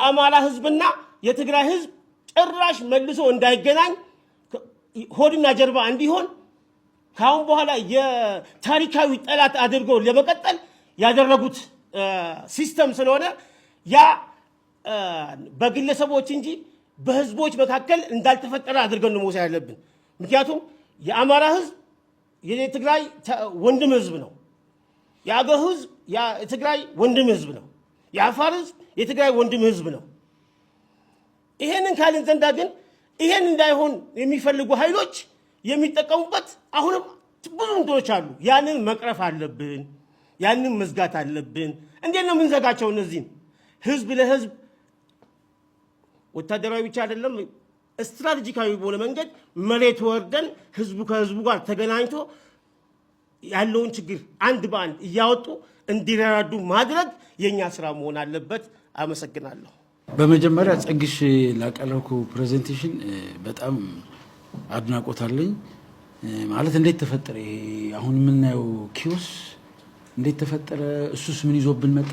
የአማራ ህዝብና የትግራይ ህዝብ ጭራሽ መልሶ እንዳይገናኝ ሆድና ጀርባ እንዲሆን ካሁን በኋላ የታሪካዊ ጠላት አድርገው ለመቀጠል ያደረጉት ሲስተም ስለሆነ ያ በግለሰቦች እንጂ በህዝቦች መካከል እንዳልተፈጠረ አድርገን ነው መውሰድ ያለብን። ምክንያቱም የአማራ ህዝብ የትግራይ ወንድም ህዝብ ነው። የአገው ህዝብ የትግራይ ወንድም ህዝብ ነው። የአፋር ህዝብ የትግራይ ወንድም ህዝብ ነው። ይሄንን ካልን ዘንዳ ግን ይሄን እንዳይሆን የሚፈልጉ ኃይሎች የሚጠቀሙበት አሁንም ብዙ እንትኖች አሉ። ያንን መቅረፍ አለብን። ያንን መዝጋት አለብን። እንዴት ነው የምንዘጋቸው? እነዚህን ህዝብ ለህዝብ ወታደራዊ ብቻ አይደለም ስትራቴጂካዊ በሆነ መንገድ መሬት ወርደን ህዝቡ ከህዝቡ ጋር ተገናኝቶ ያለውን ችግር አንድ በአንድ እያወጡ እንዲረዱ ማድረግ የኛ ስራ መሆን አለበት። አመሰግናለሁ። በመጀመሪያ ጸግሽ ላቀረብኩ ፕሬዘንቴሽን በጣም አድናቆት አለኝ። ማለት እንዴት ተፈጠረ ይሄ አሁን የምናየው ኪዮስ እንዴት ተፈጠረ? እሱስ ምን ይዞብን መጣ?